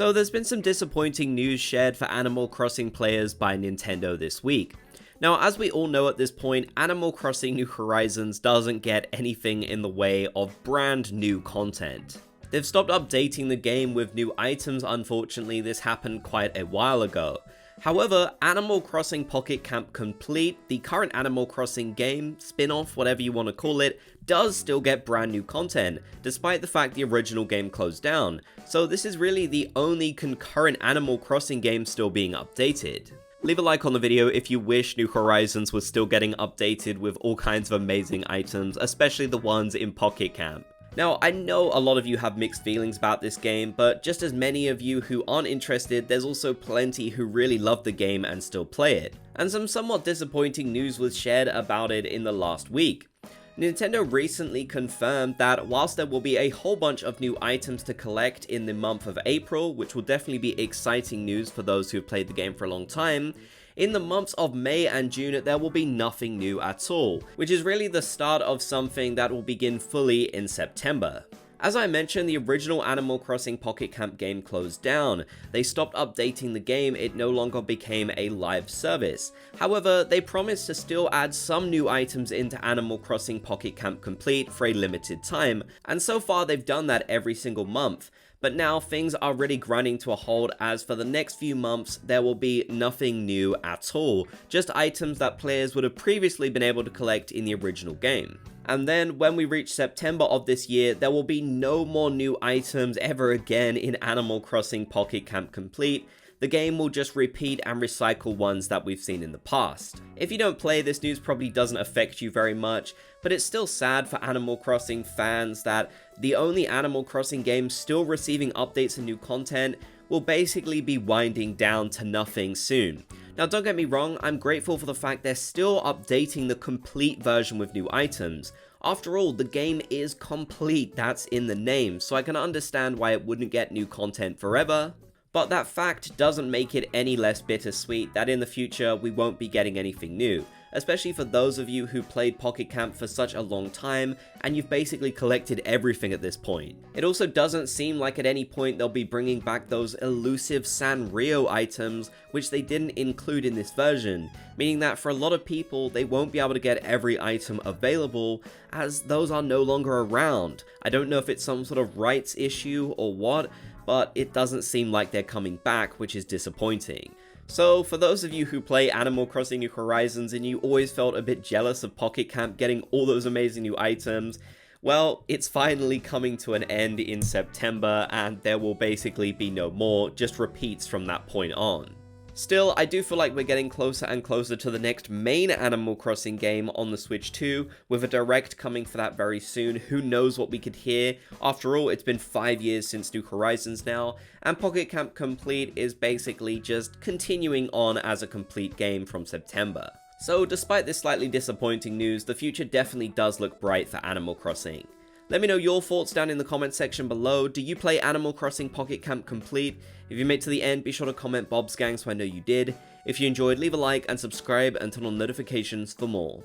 So there's been some disappointing news shared for Animal Crossing players by Nintendo this week. Now, as we all know at this point, Animal Crossing New Horizons doesn't get anything in the way of brand new content. They've stopped updating the game with new items. Unfortunately, this happened quite a while ago. However, Animal Crossing Pocket Camp Complete, the current Animal Crossing game, spin-off, whatever you want to call it, does still get brand new content, despite the fact the original game closed down. So this is really the only concurrent Animal Crossing game still being updated. Leave a like on the video if you wish New Horizons was still getting updated with all kinds of amazing items, especially the ones in Pocket Camp. Now, I know a lot of you have mixed feelings about this game, but just as many of you who aren't interested, there's also plenty who really love the game and still play it. And some somewhat disappointing news was shared about it in the last week. Nintendo recently confirmed that whilst there will be a whole bunch of new items to collect in the month of April, which will definitely be exciting news for those who have played the game for a long time, in the months of May and June, there will be nothing new at all, which is really the start of something that will begin fully in September. As I mentioned, the original Animal Crossing Pocket Camp game closed down. They stopped updating the game, it no longer became a live service. However, they promised to still add some new items into Animal Crossing Pocket Camp Complete for a limited time, and so far they've done that every single month. But now things are really grinding to a halt, as for the next few months there will be nothing new at all, just items that players would have previously been able to collect in the original game. And then when we reach September of this year, there will be no more new items ever again in Animal Crossing Pocket Camp Complete. The game will just repeat and recycle ones that we've seen in the past. If you don't play, this news probably doesn't affect you very much, but it's still sad for Animal Crossing fans that the only Animal Crossing game still receiving updates and new content will basically be winding down to nothing soon. Now, don't get me wrong, I'm grateful for the fact they're still updating the complete version with new items. After all, the game is complete, that's in the name, so I can understand why it wouldn't get new content forever. But that fact doesn't make it any less bittersweet that in the future we won't be getting anything new, especially for those of you who played Pocket Camp for such a long time and you've basically collected everything at this point. It also doesn't seem like at any point they'll be bringing back those elusive Sanrio items which they didn't include in this version, meaning that for a lot of people they won't be able to get every item available as those are no longer around. I don't know if it's some sort of rights issue or what, but it doesn't seem like they're coming back, which is disappointing. So for those of you who play Animal Crossing New Horizons and you always felt a bit jealous of Pocket Camp getting all those amazing new items, well, it's finally coming to an end in September and there will basically be no more, just repeats from that point on. Still, I do feel like we're getting closer and closer to the next main Animal Crossing game on the Switch 2, with a direct coming for that very soon. Who knows what we could hear? After all, it's been 5 years since New Horizons now, and Pocket Camp Complete is basically just continuing on as a complete game from September. So despite this slightly disappointing news, the future definitely does look bright for Animal Crossing. Let me know your thoughts down in the comment section below. Do you play Animal Crossing Pocket Camp Complete? If you made it to the end, be sure to comment Bob's Gang so I know you did. If you enjoyed, leave a like and subscribe and turn on notifications for more.